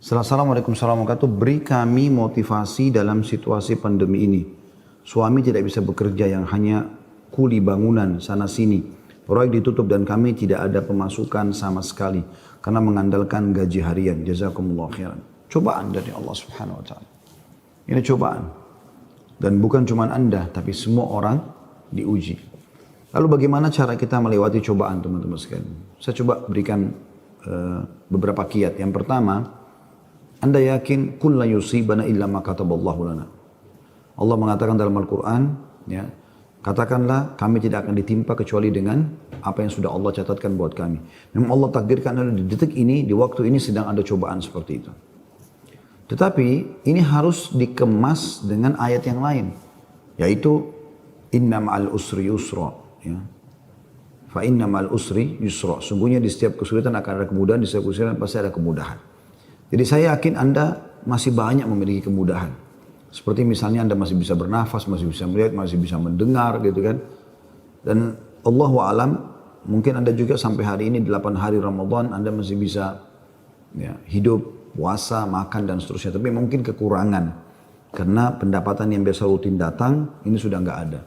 Assalamualaikum warahmatullahi wabarakatuh. Beri kami motivasi dalam situasi pandemi ini. Suami tidak bisa bekerja, yang hanya kuli bangunan sana sini. Proyek ditutup dan kami tidak ada pemasukan sama sekali karena mengandalkan gaji harian. Jazakumullah khairan. Cobaan dari Allah Subhanahu wa taala. Ini cobaan. Dan bukan cuma Anda, tapi semua orang diuji. Lalu bagaimana cara kita melewati cobaan, teman-teman sekalian? Saya coba berikan beberapa kiat. Yang pertama, Anda yakin kulla yusibana illa ma kataballahu lana. Allah mengatakan dalam Al-Quran, ya, katakanlah kami tidak akan ditimpa kecuali dengan apa yang sudah Allah catatkan buat kami. Memang Allah takdirkan di detik ini, di waktu ini sedang ada cobaan seperti itu. Tetapi ini harus dikemas dengan ayat yang lain, yaitu inna ma'al usri yusra, ya. Fa inna ma'al usri yusra. Sungguhnya di setiap kesulitan akan ada kemudahan, di setiap kesulitan pasti ada kemudahan. Jadi saya yakin Anda masih banyak memiliki kemudahan. Seperti misalnya Anda masih bisa bernafas, masih bisa melihat, masih bisa mendengar gitu kan. Dan Allahu a'lam, mungkin Anda juga sampai hari ini 8 hari Ramadan Anda masih bisa, ya, hidup, puasa, makan dan seterusnya. Tapi mungkin kekurangan karena pendapatan yang biasa rutin datang ini sudah nggak ada.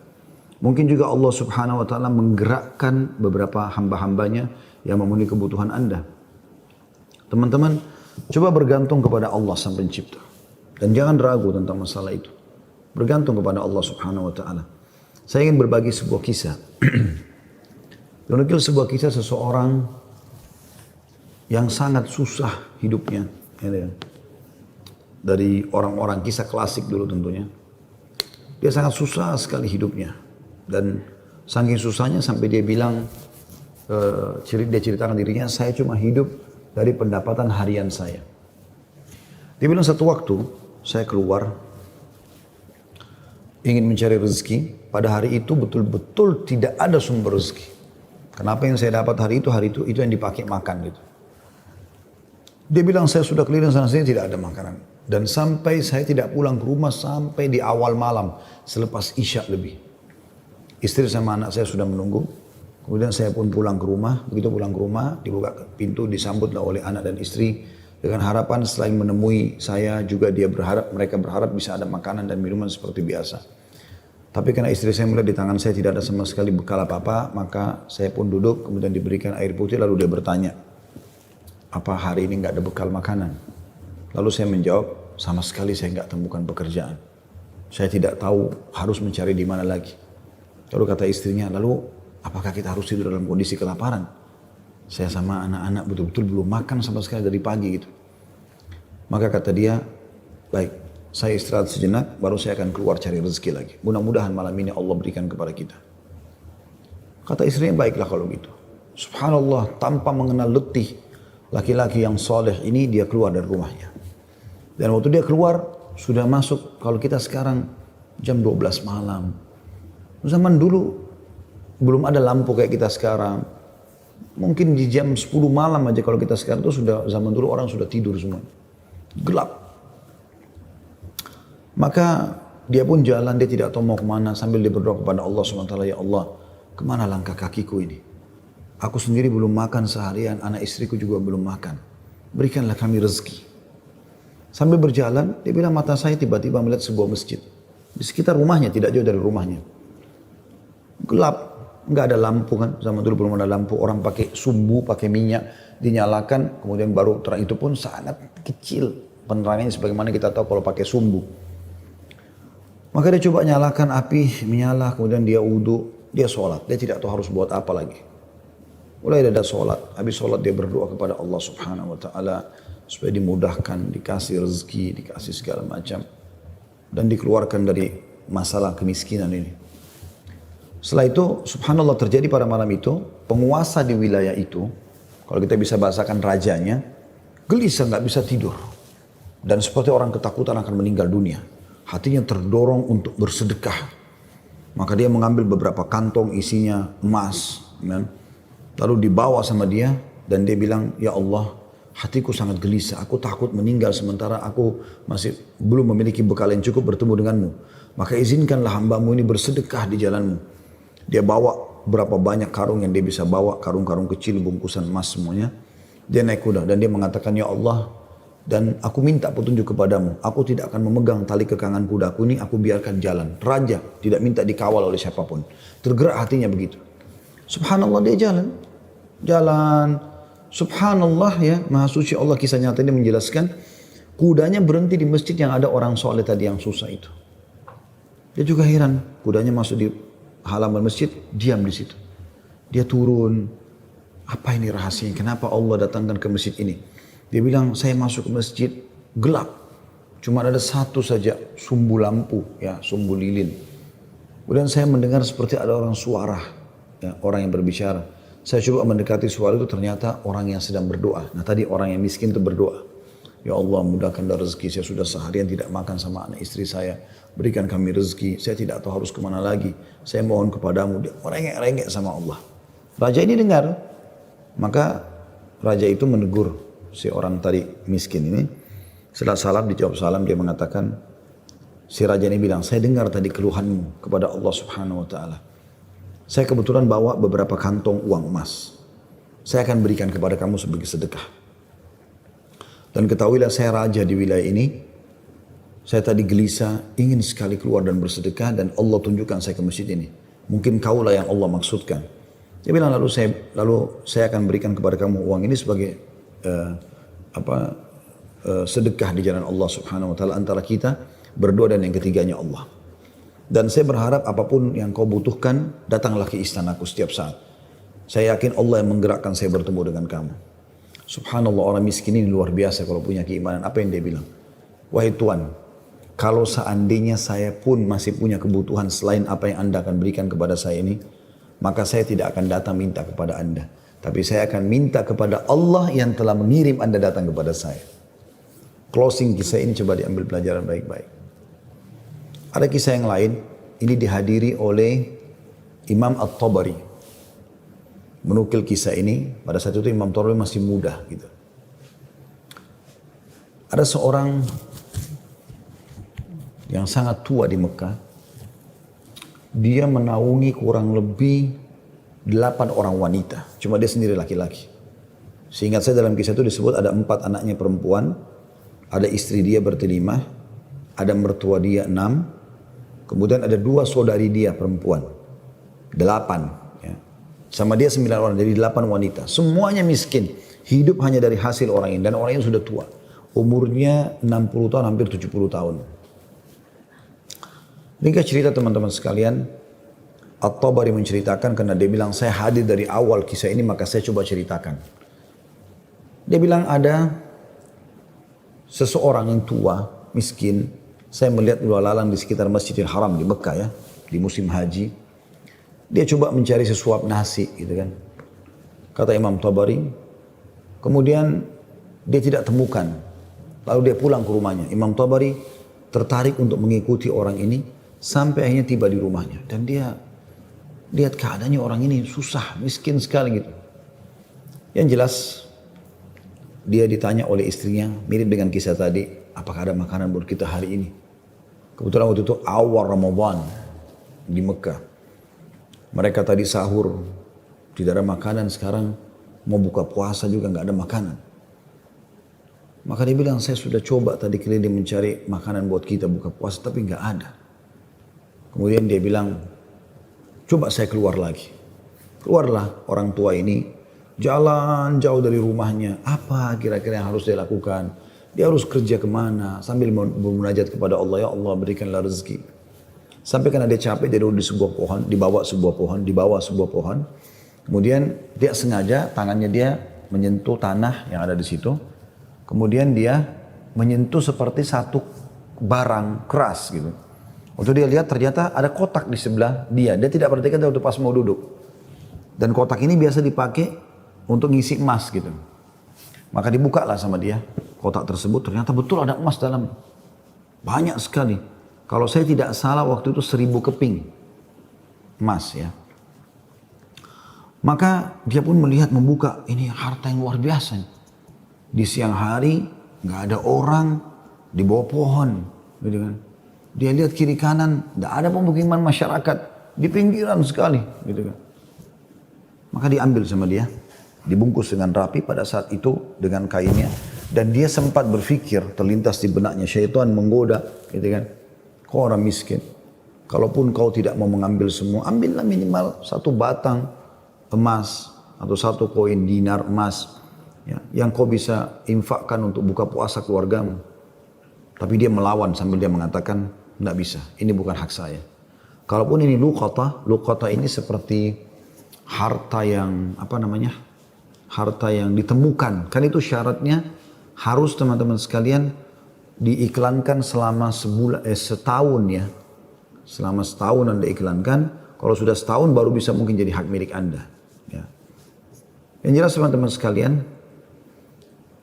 Mungkin juga Allah Subhanahu wa taala menggerakkan beberapa hamba-hambanya yang memenuhi kebutuhan Anda. Teman-teman, coba bergantung kepada Allah Sang Pencipta. Dan jangan ragu tentang masalah itu. Bergantung kepada Allah Subhanahu wa taala. Saya ingin berbagi sebuah kisah. Menukil sebuah kisah seseorang yang sangat susah hidupnya. Dari orang-orang, kisah klasik dulu tentunya. Dia sangat susah sekali hidupnya. Dan saking susahnya sampai dia bilang, dia ceritakan dirinya, saya cuma hidup dari pendapatan harian saya. Dia bilang satu waktu saya keluar ingin mencari rezeki. Pada hari itu betul-betul tidak ada sumber rezeki. Kenapa yang saya dapat hari itu itu yang dipakai makan gitu. Dia bilang saya sudah keliling sana sini tidak ada makanan. Dan sampai saya tidak pulang ke rumah sampai di awal malam selepas Isya lebih. Istri sama anak saya sudah menunggu. Kemudian saya pun pulang ke rumah. Begitu pulang ke rumah, dibuka pintu, disambutlah oleh anak dan istri dengan harapan selain menemui saya juga mereka berharap bisa ada makanan dan minuman seperti biasa. Tapi karena istri saya melihat di tangan saya tidak ada sama sekali bekal apa-apa, maka saya pun duduk, kemudian diberikan air putih, lalu dia bertanya, apa hari ini nggak ada bekal makanan? Lalu saya menjawab, sama sekali saya nggak temukan pekerjaan. Saya tidak tahu harus mencari di mana lagi. Lalu kata istrinya, lalu apakah kita harus tidur dalam kondisi kelaparan? Saya sama anak-anak betul-betul belum makan sama sekali dari pagi gitu. Maka kata dia, baik, saya istirahat sejenak, baru saya akan keluar cari rezeki lagi. Mudah-mudahan malam ini Allah berikan kepada kita. Kata istrinya, baiklah kalau gitu. Subhanallah, tanpa mengenal letih, laki-laki yang soleh ini dia keluar dari rumahnya. Dan waktu dia keluar, sudah masuk, kalau kita sekarang jam 12 malam. Zaman dulu belum ada lampu kayak kita sekarang. Mungkin di jam 10 malam aja kalau kita sekarang itu sudah, zaman dulu orang sudah tidur semua. Gelap. Maka dia pun jalan, dia tidak tahu mau kemana sambil dia berdoa kepada Allah SWT. Ya Allah, kemana langkah kakiku ini? Aku sendiri belum makan seharian, anak istriku juga belum makan. Berikanlah kami rezeki. Sambil berjalan, dia bilang mata saya tiba-tiba melihat sebuah masjid. Di sekitar rumahnya, tidak jauh dari rumahnya. Gelap, nggak ada lampu kan, zaman dulu belum ada lampu, orang pakai sumbu, pakai minyak, dinyalakan, kemudian baru terang, itu pun sangat kecil penerangannya sebagaimana kita tahu kalau pakai sumbu. Maka dia coba nyalakan api, menyala, kemudian dia wudu, dia sholat, dia tidak tahu harus buat apa lagi. Mulai ada sholat, habis sholat dia berdoa kepada Allah Subhanahu Wa Taala supaya dimudahkan, dikasih rezeki, dikasih segala macam, dan dikeluarkan dari masalah kemiskinan ini. Setelah itu, subhanallah, terjadi pada malam itu, penguasa di wilayah itu, kalau kita bisa bahasakan rajanya, gelisah, nggak bisa tidur. Dan seperti orang ketakutan akan meninggal dunia. Hatinya terdorong untuk bersedekah. Maka dia mengambil beberapa kantong isinya emas. Man. Lalu dibawa sama dia, dan dia bilang, ya Allah, hatiku sangat gelisah, aku takut meninggal sementara aku masih belum memiliki bekal yang cukup bertemu denganmu. Maka izinkanlah hambamu ini bersedekah di jalanmu. Dia bawa berapa banyak karung yang dia bisa bawa, karung-karung kecil, bungkusan emas semuanya. Dia naik kuda dan dia mengatakan, ya Allah, Dan aku minta petunjuk kepadamu. Aku tidak akan memegang tali kekangan kudaku ini, aku biarkan jalan. Raja tidak minta dikawal oleh siapapun. Tergerak hatinya begitu. Subhanallah dia jalan. Jalan. Subhanallah ya, Maha Suci Allah, kisah nyata ini menjelaskan. Kudanya berhenti di masjid yang ada orang soleh tadi yang susah itu. Dia juga heran. Kudanya masuk di halaman masjid, diam di situ. Dia turun. Apa ini rahasianya? Kenapa Allah datangkan ke masjid ini? Dia bilang, saya masuk ke masjid gelap. Cuma ada satu saja sumbu lampu, ya, sumbu lilin. Kemudian saya mendengar seperti ada orang suara, ya, orang yang berbicara. Saya coba mendekati suara itu, ternyata orang yang sedang berdoa. Nah tadi orang yang miskin itu berdoa. Ya Allah, mudahkanlah rezeki, saya sudah seharian tidak makan sama anak istri saya. Berikan kami rezeki, saya tidak tahu harus kemana lagi. Saya mohon kepadamu. Dia rengek-rengek sama Allah. Raja ini dengar, maka raja itu menegur si orang tadi miskin ini. Setelah salam, dijawab salam, dia mengatakan, si raja ini bilang, saya dengar tadi keluhanmu kepada Allah Subhanahu wa Ta'ala. Saya kebetulan bawa beberapa kantong uang emas. Saya akan berikan kepada kamu sebagai sedekah. Dan ketahuilah saya raja di wilayah ini. Saya tadi gelisah, ingin sekali keluar dan bersedekah, dan Allah tunjukkan saya ke masjid ini. Mungkin kaulah yang Allah maksudkan. Dia bilang, lalu saya akan berikan kepada kamu uang ini sebagai sedekah di jalan Allah Subhanahu wa Ta'ala antara kita berdua, dan yang ketiganya Allah. Dan saya berharap apapun yang kau butuhkan, datanglah ke istanaku setiap saat. Saya yakin Allah yang menggerakkan saya bertemu dengan kamu. Subhanallah, orang miskin ini luar biasa kalau punya keimanan. Apa yang dia bilang? Wahai Tuhan, kalau seandainya saya pun masih punya kebutuhan selain apa yang Anda akan berikan kepada saya ini, maka saya tidak akan datang minta kepada Anda. Tapi saya akan minta kepada Allah yang telah mengirim Anda datang kepada saya. Closing kisah ini coba diambil pelajaran baik-baik. Ada kisah yang lain, ini dihadiri oleh Imam At-Tabari. Menukil kisah ini, pada saat itu Imam Tabari masih muda gitu. Ada seorang yang sangat tua di Mekah. Dia menaungi kurang lebih 8 orang wanita. Cuma dia sendiri laki-laki. Seingat saya dalam kisah itu disebut ada 4 anaknya perempuan. Ada istri dia bertelima. Ada mertua dia 6. Kemudian ada 2 saudari dia perempuan. 8. Ya. Sama dia 9 orang. Jadi 8 wanita. Semuanya miskin. Hidup hanya dari hasil orang ini. Dan orang ini sudah tua. Umurnya 60 tahun, hampir 70 tahun. Ringkas cerita teman-teman sekalian. At-Tabari menceritakan karena dia bilang, saya hadir dari awal kisah ini, maka saya coba ceritakan. Dia bilang ada seseorang yang tua, miskin. Saya melihat lalu lalang di sekitar Masjidil Haram di Mekah ya, di musim haji. Dia coba mencari sesuap nasi gitu kan. Kata Imam Tabari. Kemudian dia tidak temukan. Lalu dia pulang ke rumahnya. Imam Tabari tertarik untuk mengikuti orang ini sampai akhirnya tiba di rumahnya. Dan dia lihat keadaannya orang ini susah, miskin sekali gitu. Yang jelas dia ditanya oleh istrinya, mirip dengan kisah tadi, apakah ada makanan buat kita hari ini? Kebetulan waktu itu awal Ramadan di Mekah. Mereka tadi sahur, tidak ada makanan, sekarang mau buka puasa juga nggak ada makanan. Maka dia bilang, saya sudah coba tadi keliling mencari makanan buat kita buka puasa, tapi nggak ada. Kemudian dia bilang, coba saya keluar lagi. Keluarlah orang tua ini, jalan jauh dari rumahnya. Apa kira-kira yang harus dia lakukan? Dia harus kerja kemana? Sambil bermunajat kepada Allah, ya Allah berikanlah rezeki. Sampai karena dia capek, dia duduk di sebuah pohon, dibawa sebuah pohon. Kemudian dia sengaja tangannya dia menyentuh tanah yang ada di situ. Kemudian dia menyentuh seperti satu barang keras gitu. Waktu dia lihat ternyata ada kotak di sebelah dia. Dia tidak perhatikan waktu pas mau duduk. Dan kotak ini biasa dipakai untuk ngisi emas gitu. Maka dibuka lah sama dia. Kotak tersebut ternyata betul ada emas dalam. Banyak sekali. Kalau saya tidak salah waktu itu 1000 keping emas ya. Maka dia pun melihat membuka. Ini harta yang luar biasa. Di siang hari nggak ada orang di bawah pohon. Gitu kan. Dia lihat kiri kanan, tidak ada pemukiman masyarakat, di pinggiran sekali, gitu kan. Maka diambil sama dia, dibungkus dengan rapi pada saat itu dengan kainnya, Dan dia sempat berpikir, terlintas di benaknya, syaitan menggoda, gitu kan. Kau orang miskin, kalaupun kau tidak mau mengambil semua, ambillah minimal 1 batang emas atau 1 koin dinar emas, ya, yang kau bisa infakkan untuk buka puasa keluargamu. Tapi dia melawan sambil dia mengatakan, tidak bisa, ini bukan hak saya. Kalaupun ini luqata ini seperti harta yang harta yang ditemukan. Kan itu syaratnya harus teman-teman sekalian diiklankan selama setahun ya. Selama setahun Anda iklankan, kalau sudah setahun baru bisa mungkin jadi hak milik Anda. Ya. Yang jelas teman-teman sekalian,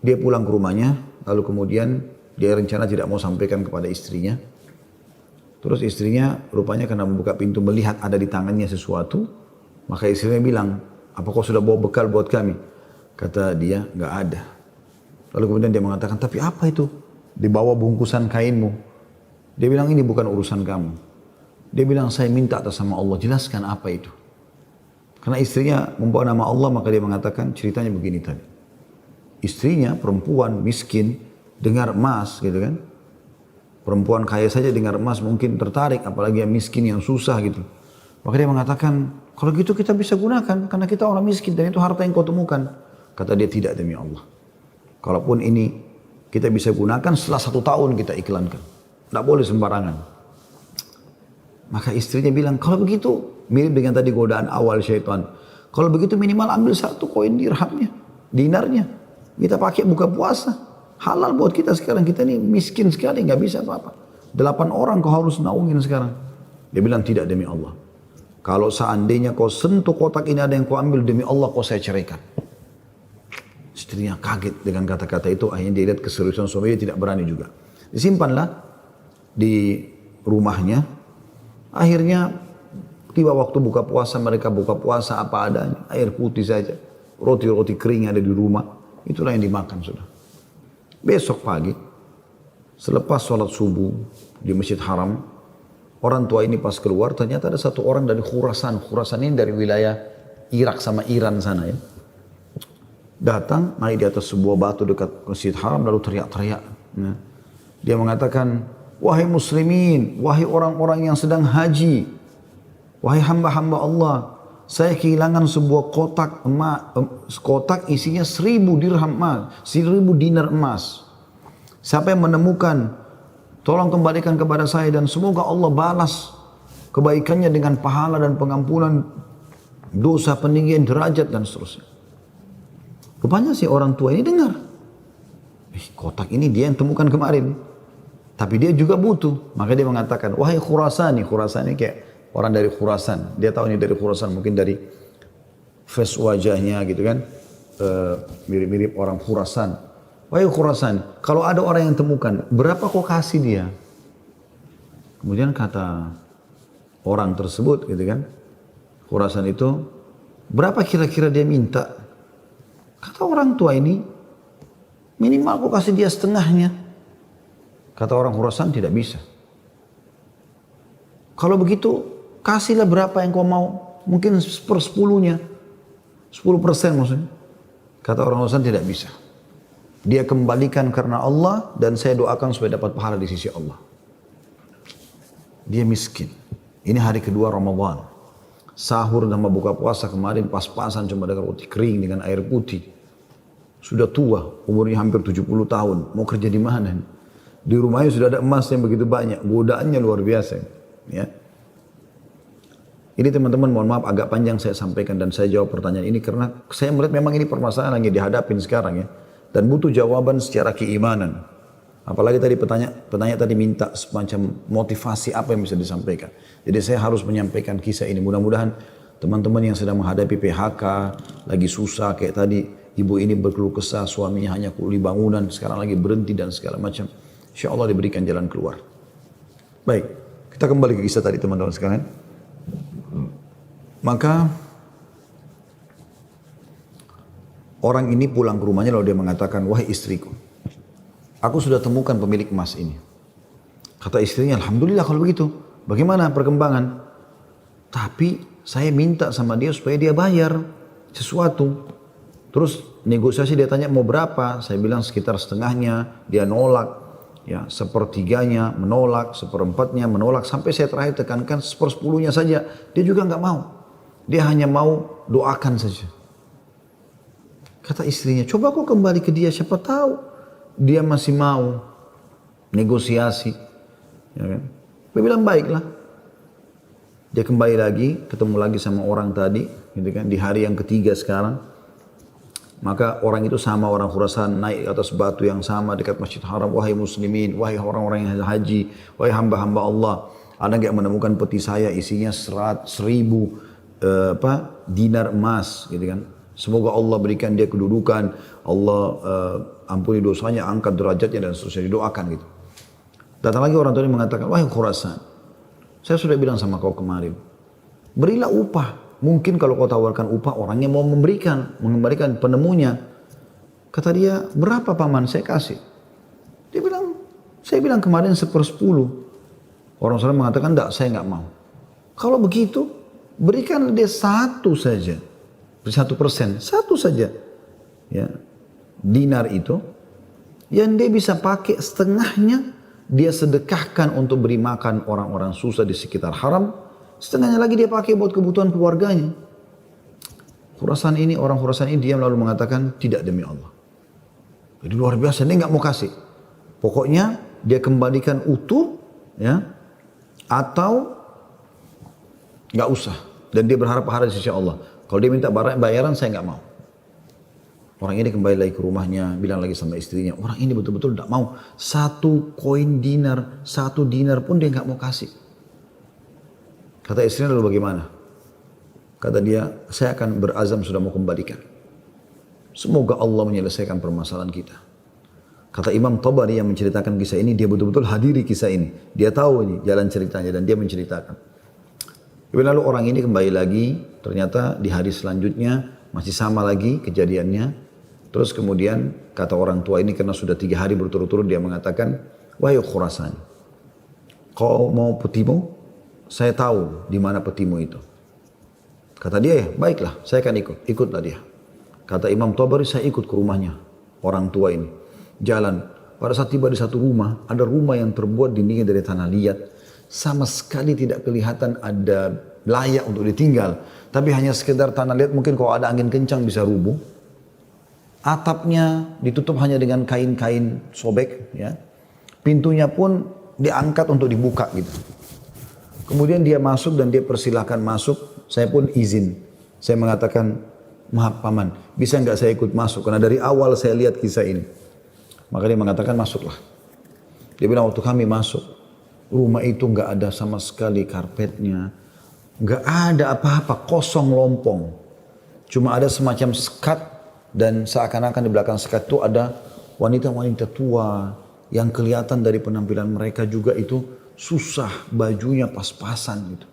dia pulang ke rumahnya, lalu kemudian dia rencana tidak mau sampaikan kepada istrinya. Terus istrinya rupanya karena membuka pintu melihat ada di tangannya sesuatu, maka istrinya bilang, apa kau sudah bawa bekal buat kami? Kata dia, nggak ada. Lalu kemudian dia mengatakan, tapi apa itu? Di bawah bungkusan kainmu. Dia bilang, ini bukan urusan kamu. Dia bilang, saya minta atas nama Allah, jelaskan apa itu. Karena istrinya membawa nama Allah, maka dia mengatakan, ceritanya begini tadi. Istrinya, perempuan, miskin, dengar emas gitu kan. Perempuan kaya saja dengar emas mungkin tertarik, apalagi yang miskin, yang susah gitu. Maka dia mengatakan, kalau gitu kita bisa gunakan, karena kita orang miskin dan itu harta yang kau temukan. Kata dia, tidak demi Allah. Kalaupun ini kita bisa gunakan setelah 1 tahun kita iklankan. Tidak boleh sembarangan. Maka istrinya bilang, kalau begitu, mirip dengan tadi godaan awal syaitan. Kalau begitu minimal ambil 1 koin dirhamnya, dinarnya. Kita pakai buka puasa. Halal buat kita sekarang, kita ini miskin sekali, nggak bisa apa-apa. 8 orang kau harus naungin sekarang. Dia bilang, tidak demi Allah. Kalau seandainya kau sentuh kotak ini ada yang kau ambil, demi Allah kau saya ceraikan. Istrinya kaget dengan kata-kata itu, akhirnya dia lihat keseriusan suami, dia tidak berani juga. Disimpanlah di rumahnya. Akhirnya tiba waktu buka puasa, mereka buka puasa apa adanya, air putih saja, roti-roti kering ada di rumah, itulah yang dimakan sudah. Besok pagi, selepas sholat subuh di Masjid Haram, orang tua ini pas keluar, ternyata ada 1 orang dari Khurasan. Khurasan ini dari wilayah Irak sama Iran sana ya. Datang, naik di atas sebuah batu dekat Masjid Haram, lalu teriak-teriak. Nah, dia mengatakan, wahai muslimin, wahai orang-orang yang sedang haji, wahai hamba-hamba Allah, saya kehilangan sebuah kotak emas, kotak isinya 1000 dirham emas, 1000 dinar emas. Siapa yang menemukan, tolong kembalikan kepada saya dan semoga Allah balas kebaikannya dengan pahala dan pengampunan dosa, peninggian derajat dan seterusnya. Rupanya si orang tua ini dengar, kotak ini dia yang temukan kemarin, tapi dia juga butuh. Maka dia mengatakan, wahai Khurasani, Khurasani kayak orang dari Khurasan, dia tahu ini dari Khurasan, mungkin dari face wajahnya gitu kan, mirip-mirip orang Khurasan. Wahai Khurasan, kalau ada orang yang temukan, berapa kau kasih dia? Kemudian kata orang tersebut gitu kan, Khurasan itu, berapa kira-kira dia minta? Kata orang tua ini, minimal aku kasih dia setengahnya. Kata orang Khurasan, tidak bisa. Kalau begitu, kasihlah berapa yang kau mau. Mungkin 1/10-nya. 10% maksudnya. Kata orang Khurasan, tidak bisa. Dia kembalikan karena Allah dan saya doakan supaya dapat pahala di sisi Allah. Dia miskin. Ini hari kedua Ramadan. Sahur dan buka puasa kemarin pas-pasan cuma dengan roti kering dengan air putih. Sudah tua, umurnya hampir 70 tahun. Mau kerja di mana? Di rumahnya sudah ada emas yang begitu banyak. Godaannya luar biasa. Ya. Ini teman-teman mohon maaf agak panjang saya sampaikan dan saya jawab pertanyaan ini karena saya melihat memang ini permasalahan yang dihadapin sekarang ya. Dan butuh jawaban secara keimanan. Apalagi tadi petanya tadi minta semacam motivasi apa yang bisa disampaikan. Jadi saya harus menyampaikan kisah ini. Mudah-mudahan teman-teman yang sedang menghadapi PHK, lagi susah kayak tadi. Ibu ini berkeluh kesah, suaminya hanya kuli bangunan, sekarang lagi berhenti dan segala macam. Insya Allah diberikan jalan keluar. Baik, kita kembali ke kisah tadi teman-teman sekalian. Maka orang ini pulang ke rumahnya lalu dia mengatakan, wahai istriku, aku sudah temukan pemilik emas ini. Kata istrinya, alhamdulillah kalau begitu. Bagaimana perkembangan? Tapi saya minta sama dia supaya dia bayar sesuatu. Terus negosiasi dia tanya mau berapa, saya bilang sekitar setengahnya, dia nolak, ya sepertiganya menolak, seperempatnya menolak, sampai saya terakhir tekankan sepersepuluhnya saja, dia juga nggak mau. Dia hanya mau doakan saja. Kata istrinya, coba kau kembali ke dia, siapa tahu dia masih mau negosiasi. Ya kan? Dia bilang baiklah. Dia kembali lagi, ketemu lagi sama orang tadi, gitu kan, di hari yang ketiga sekarang. Maka orang itu sama orang Khurasan naik atas batu yang sama dekat Masjid Haram. Wahai muslimin, wahai orang-orang yang haji, wahai hamba-hamba Allah, ada nggak menemukan peti saya isinya 1.000 dinar emas, gitu kan. Semoga Allah berikan dia kedudukan, Allah ampuni dosanya, angkat derajatnya dan seterusnya, didoakan gitu. Datang lagi orang tadi mengatakan, wahai Khurasan, saya sudah bilang sama kau kemarin, berilah upah. Mungkin kalau kau tawarkan upah, orangnya mau mengembalikan penemunya. Kata dia, berapa paman saya kasih? Dia bilang, saya bilang kemarin 1/10. Orang sana mengatakan, enggak, saya enggak mau. Kalau begitu, berikan dia 1 saja. 1%, 1 saja. Ya, dinar itu, yang dia bisa pakai setengahnya, dia sedekahkan untuk beri makan orang-orang susah di sekitar haram, setengahnya lagi dia pakai buat kebutuhan keluarganya. Orang Khurasan ini diam lalu mengatakan, tidak demi Allah. Jadi luar biasa, dia nggak mau kasih. Pokoknya dia kembalikan utuh, ya, atau nggak usah. Dan dia berharap pahala di sisi Allah. Kalau dia minta bayaran, saya nggak mau. Orang ini kembali lagi ke rumahnya, bilang lagi sama istrinya, orang ini betul-betul tidak mau. 1 koin dinar, 1 dinar pun dia nggak mau kasih. Kata istrinya, lalu bagaimana? Kata dia, saya akan berazam sudah mau kembalikan. Semoga Allah menyelesaikan permasalahan kita. Kata Imam Tabari yang menceritakan kisah ini, dia betul-betul hadiri kisah ini. Dia tahu ini jalan ceritanya dan dia menceritakan. Lalu orang ini kembali lagi, ternyata di hari selanjutnya masih sama lagi kejadiannya. Terus kemudian kata orang tua ini karena sudah 3 hari berturut-turut dia mengatakan, wahai Khurasan, kau mau petimu? Saya tahu di mana petimu itu. Kata dia, ya baiklah, saya akan ikut. Ikutlah dia. Kata Imam Tabari, saya ikut ke rumahnya orang tua ini. Jalan. Pada saat tiba di satu rumah, ada rumah yang terbuat dindingnya dari tanah liat. Sama sekali tidak kelihatan ada layak untuk ditinggal. Tapi hanya sekedar tanah liat, mungkin kalau ada angin kencang bisa rubuh. Atapnya ditutup hanya dengan kain-kain sobek, ya. Pintunya pun diangkat untuk dibuka gitu. Kemudian dia masuk dan dia persilahkan masuk. Saya pun izin. Saya mengatakan, maaf paman, bisa nggak saya ikut masuk? Karena dari awal saya lihat kisah ini. Maka dia mengatakan masuklah. Dia bilang waktu kami masuk, rumah itu nggak ada sama sekali karpetnya, nggak ada apa-apa, kosong lompong. Cuma ada semacam sekat. Dan seakan-akan di belakang sekat itu ada wanita-wanita tua yang kelihatan dari penampilan mereka juga itu susah, bajunya pas-pasan gitu.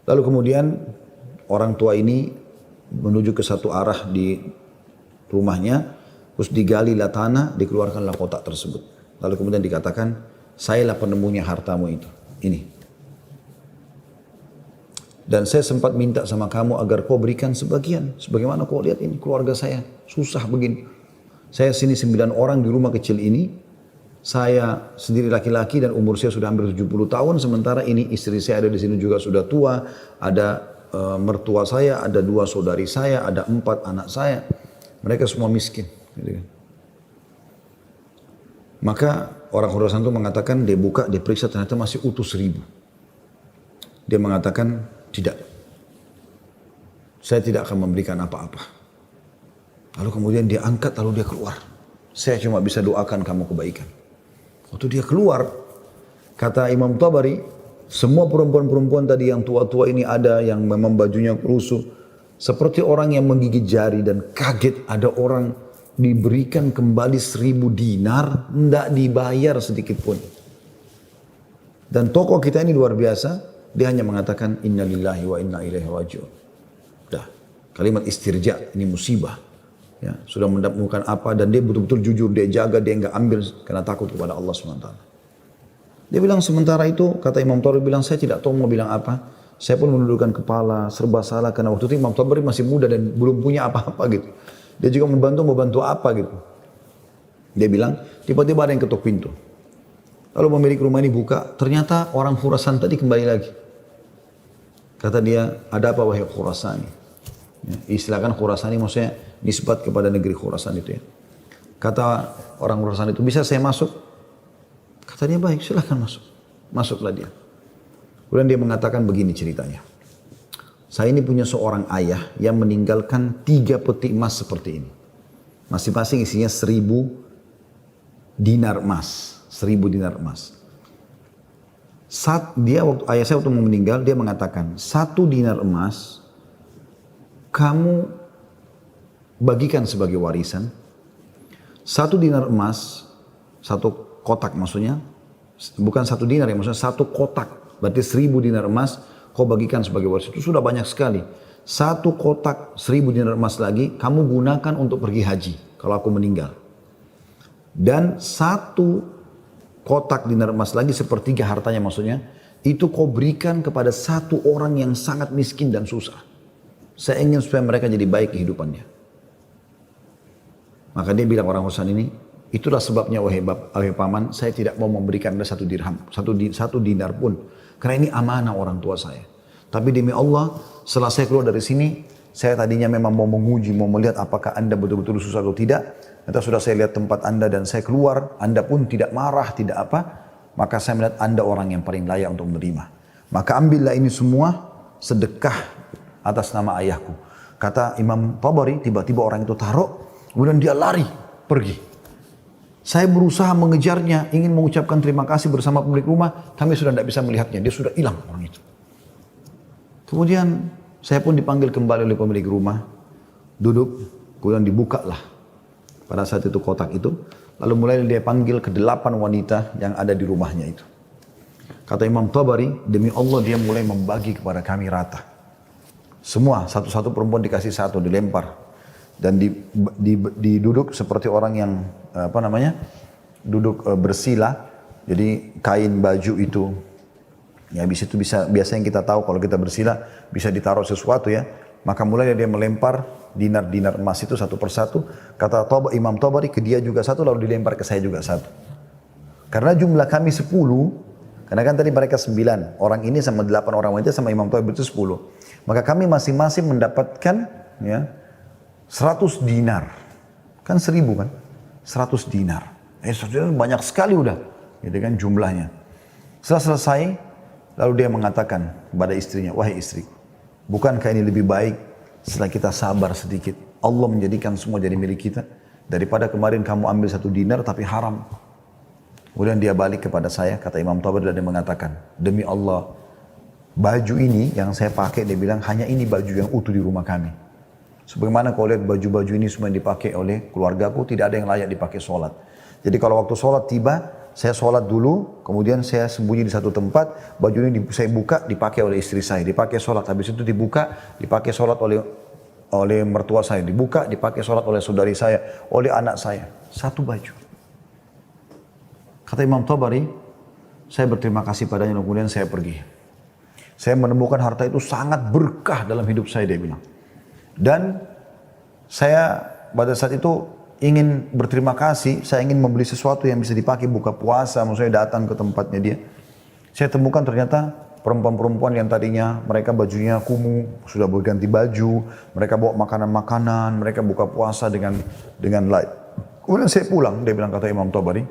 Lalu kemudian orang tua ini menuju ke satu arah di rumahnya, terus digalilah tanah, dikeluarkanlah kotak tersebut. Lalu kemudian dikatakan, sayalah penemunya hartamu itu, ini. Dan saya sempat minta sama kamu agar kau berikan sebagian. Sebagaimana kau lihat ini keluarga saya susah begini. Saya sini 9 orang di rumah kecil ini. Saya sendiri laki-laki dan umur saya sudah hampir 70 tahun. Sementara ini istri saya ada di sini juga sudah tua. Ada mertua saya, ada 2 saudari saya, ada 4 anak saya. Mereka semua miskin. Gitu kan. Maka orang Khurasan itu mengatakan, dia buka, dia periksa ternyata masih utuh 1.000. Dia mengatakan, tidak, saya tidak akan memberikan apa-apa. Lalu kemudian dia angkat, lalu dia keluar. Saya cuma bisa doakan kamu kebaikan. Waktu dia keluar, kata Imam Tabari, semua perempuan-perempuan tadi yang tua-tua ini ada, yang memang bajunya rusuh, seperti orang yang menggigit jari dan kaget ada orang diberikan kembali 1.000 dinar, tidak dibayar sedikit pun. Dan tokoh kita ini luar biasa. Dia hanya mengatakan inna lillahi wa inna ilaihi raji'un. Dah, kalimat istirja ini musibah. Ya, sudah menemukan apa dan dia betul-betul jujur, dia jaga, dia enggak ambil karena takut kepada Allah SWT. Dia bilang sementara itu, kata Imam Tabari bilang, saya tidak tahu mau bilang apa. Saya pun menundukkan kepala, serba salah karena waktu itu Imam Tabari masih muda dan belum punya apa-apa gitu. Dia juga membantu apa gitu. Dia bilang, tiba-tiba ada yang ketuk pintu. Lalu pemilik rumah ini buka, ternyata orang Khurasan tadi kembali lagi. Kata dia, ada apa wahai Khurasani? Ya, istilahkan Khurasani maksudnya nisbat kepada negeri Khurasan itu ya. Kata orang Khurasan itu, bisa saya masuk? Kata dia, baik silahkan masuk. Masuklah dia. Kemudian dia mengatakan begini ceritanya. Saya ini punya seorang ayah yang meninggalkan 3 peti emas seperti ini. Masing-masing isinya 1000 dinar emas. 1000 dinar emas. Saat dia ayah saya waktu meninggal, dia mengatakan, 1 dinar emas kamu bagikan sebagai warisan. 1 dinar emas, 1 kotak maksudnya, bukan 1 dinar ya, maksudnya 1 kotak. Berarti 1000 dinar emas kau bagikan sebagai warisan. Itu sudah banyak sekali. 1 kotak 1000 dinar emas lagi kamu gunakan untuk pergi haji kalau aku meninggal. Dan 1 kotak dinar emas lagi sepertiga hartanya maksudnya, itu kau berikan kepada 1 orang yang sangat miskin dan susah. Saya ingin supaya mereka jadi baik kehidupannya. Maka dia bilang orang Husain ini, itulah sebabnya wahai paman, saya tidak mau memberikan Anda 1 dirham, 1 dinar pun. Karena ini amanah orang tua saya. Tapi demi Allah, setelah saya keluar dari sini, saya tadinya memang mau menguji, mau melihat apakah Anda betul-betul susah atau tidak. Ternyata sudah saya lihat tempat Anda dan saya keluar, Anda pun tidak marah, tidak apa. Maka saya melihat Anda orang yang paling layak untuk menerima. Maka ambillah ini semua sedekah atas nama ayahku. Kata Imam Tabari, tiba-tiba orang itu taruh, kemudian dia lari, pergi. Saya berusaha mengejarnya, ingin mengucapkan terima kasih bersama pemilik rumah, kami sudah tidak bisa melihatnya, dia sudah hilang orang itu. Kemudian saya pun dipanggil kembali oleh pemilik rumah, duduk, kemudian dibukalah pada saat itu kotak itu, lalu mulai dia panggil ke-8 wanita yang ada di rumahnya itu. Kata Imam Tabari, demi Allah dia mulai membagi kepada kami rata. Semua, satu-satu perempuan dikasih 1, dilempar. Dan diduduk seperti orang yang duduk bersila. Jadi kain baju itu, ya habis itu biasanya kita tahu kalau kita bersila bisa ditaruh sesuatu ya. Maka mulai dia melempar dinar-dinar emas itu satu persatu. Kata Imam Tabari, ke dia juga 1, lalu dilempar ke saya juga 1. Karena jumlah kami 10, karena kan tadi mereka 9, orang ini sama 8 orang wanita sama Imam Tabari itu 10. Maka kami masing-masing mendapatkan ya 100 dinar. Kan 1000 kan? 100 dinar. 100 dinar banyak sekali udah. Gitu kan jumlahnya. Setelah selesai, lalu dia mengatakan kepada istrinya, wahai istri, bukankah ini lebih baik setelah kita sabar sedikit, Allah menjadikan semua jadi milik kita, daripada kemarin kamu ambil 1 dinar tapi haram. Kemudian dia balik kepada saya, kata Imam Tabari, dan dia mengatakan, demi Allah, baju ini yang saya pakai, dia bilang, hanya ini baju yang utuh di rumah kami. Sebagaimana kau lihat baju-baju ini semua yang dipakai oleh keluargaku, tidak ada yang layak dipakai sholat. Jadi kalau waktu sholat tiba, saya sholat dulu, kemudian saya sembunyi di satu tempat, baju ini saya buka, dipakai oleh istri saya, dipakai sholat. Habis itu dibuka, dipakai sholat oleh mertua saya, dibuka, dipakai sholat oleh saudari saya, oleh anak saya. 1 baju. Kata Imam Tabari, saya berterima kasih padanya, kemudian saya pergi. Saya menemukan harta itu sangat berkah dalam hidup saya, dia bilang. Dan saya pada saat itu ingin berterima kasih, saya ingin membeli sesuatu yang bisa dipakai buka puasa, maksudnya datang ke tempatnya dia. Saya temukan ternyata perempuan-perempuan yang tadinya mereka bajunya kumuh, sudah berganti baju, mereka bawa makanan-makanan, mereka buka puasa dengan light. Kemudian saya pulang, dia bilang, kata Imam Tabari.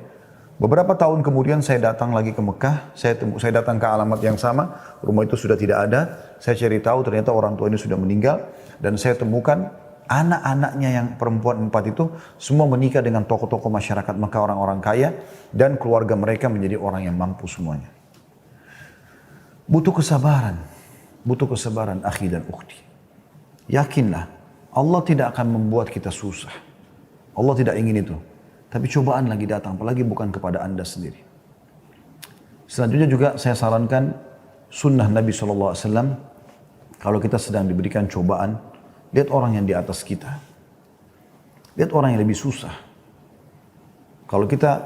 Beberapa tahun kemudian saya datang lagi ke Mekah, saya datang ke alamat yang sama, rumah itu sudah tidak ada, saya cari tahu ternyata orang tua ini sudah meninggal, dan saya temukan anak-anaknya yang perempuan 4 itu semua menikah dengan tokoh-tokoh masyarakat Mekah, orang-orang kaya, dan keluarga mereka menjadi orang yang mampu semuanya. Butuh kesabaran akhi dan ukhti. Yakinlah, Allah tidak akan membuat kita susah. Allah tidak ingin itu. Tapi cobaan lagi datang, apalagi bukan kepada Anda sendiri. Selanjutnya juga saya sarankan sunnah Nabi SAW, kalau kita sedang diberikan cobaan, lihat orang yang di atas kita. Lihat orang yang lebih susah. Kalau kita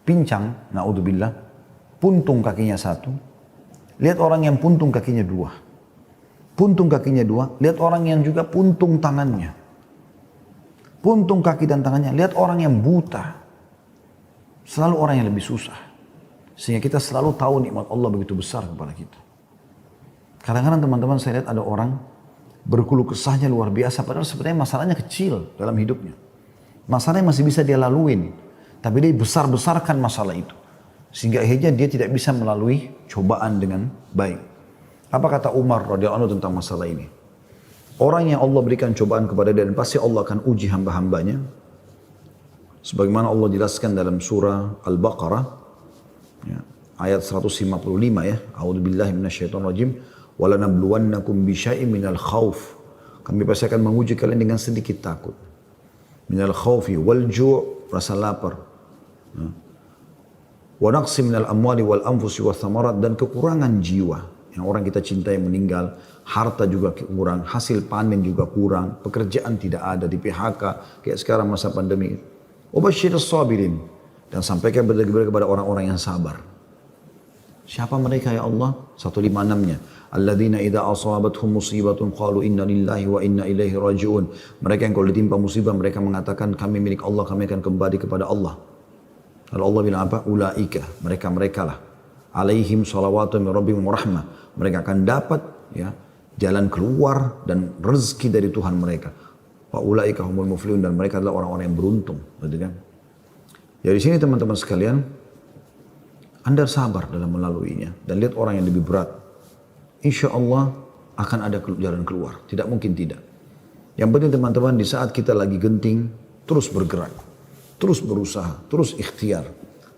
pincang, na'udzubillah, puntung kakinya 1, lihat orang yang puntung kakinya dua. Puntung kakinya dua, lihat orang yang juga puntung tangannya. Puntung kaki dan tangannya, lihat orang yang buta. Selalu orang yang lebih susah. Sehingga kita selalu tahu nikmat Allah begitu besar kepada kita. Kadang-kadang teman-teman saya lihat ada orang berkeluh kesahnya luar biasa, padahal sebenarnya masalahnya kecil dalam hidupnya. Masalahnya masih bisa dia laluin, tapi dia besar-besarkan masalah itu. Sehingga akhirnya dia tidak bisa melalui cobaan dengan baik. Apa kata Umar radhiyallahu anhu tentang masalah ini? Orang yang Allah berikan cobaan kepada dia dan pasti Allah akan uji hamba-hambanya. Sebagaimana Allah jelaskan dalam surah Al-Baqarah, ya, ayat 155 ya. A'udzubillahi minasyaitonirrajim. Walanabluwannakum bisyai'in minal khauf. Kami pasti akan menguji kalian dengan sedikit takut. Minal khaufi wal ju', rasa lapar. Wa naqsi minal amwali wal anfusi wath thamarat, dan kekurangan jiwa. Yang orang kita cintai meninggal, harta juga kurang, hasil panen juga kurang, pekerjaan tidak ada, di PHK kayak sekarang masa pandemi. Wabashshirus sabirin, dan sampaikan berita-berita kepada orang-orang yang sabar. Siapa mereka ya Allah? 156-nya. Alladzina idza asabathum musibatun qalu inna lillahi wa inna ilaihi raji'un. Mereka yang kalau ditimpa musibah mereka mengatakan kami milik Allah, kami akan kembali kepada Allah. Lalu Allah bilang apa? Ulaika, mereka lah. Alaihim salawatu min rabbihim wa rahmah. Mereka akan dapat ya jalan keluar dan rezeki dari Tuhan mereka. Wa ulaika humul muflihun, dan mereka adalah orang-orang yang beruntung, gitu kan? Jadi sini teman-teman sekalian, Anda sabar dalam melaluinya dan lihat orang yang lebih berat. Insya Allah akan ada jalan keluar. Tidak mungkin tidak. Yang penting teman-teman, di saat kita lagi genting, terus bergerak. Terus berusaha, terus ikhtiar.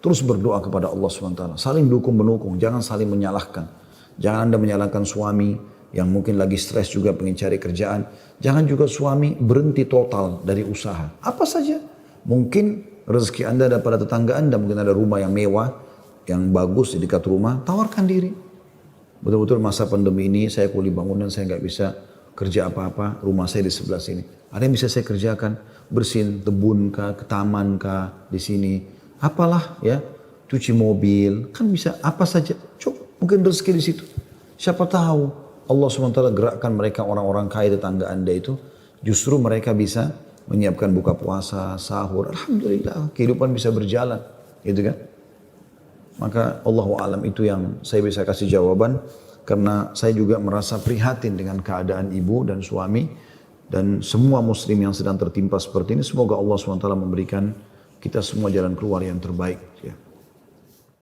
Terus berdoa kepada Allah SWT. Saling dukung-menukung, jangan saling menyalahkan. Jangan Anda menyalahkan suami yang mungkin lagi stres juga pengen cari kerjaan. Jangan juga suami berhenti total dari usaha. Apa saja. Mungkin rezeki Anda ada pada tetangga Anda, mungkin ada rumah yang mewah, yang bagus di dekat rumah, tawarkan diri. Betul-betul masa pandemi ini saya kuli bangunan, saya nggak bisa kerja apa-apa, rumah saya di sebelah sini. Ada yang bisa saya kerjakan, bersihin kebun kah, ke taman kah, di sini. Apalah ya, cuci mobil, kan bisa apa saja. Coba, mungkin rezeki di situ. Siapa tahu Allah SWT gerakkan mereka orang-orang kaya tetangga Anda itu, justru mereka bisa menyiapkan buka puasa, sahur. Alhamdulillah, kehidupan bisa berjalan, gitu kan? Maka Allahu a'lam itu yang saya bisa kasih jawaban, karena saya juga merasa prihatin dengan keadaan ibu dan suami dan semua muslim yang sedang tertimpa seperti ini. Semoga Allah SWT memberikan kita semua jalan keluar yang terbaik. Ya.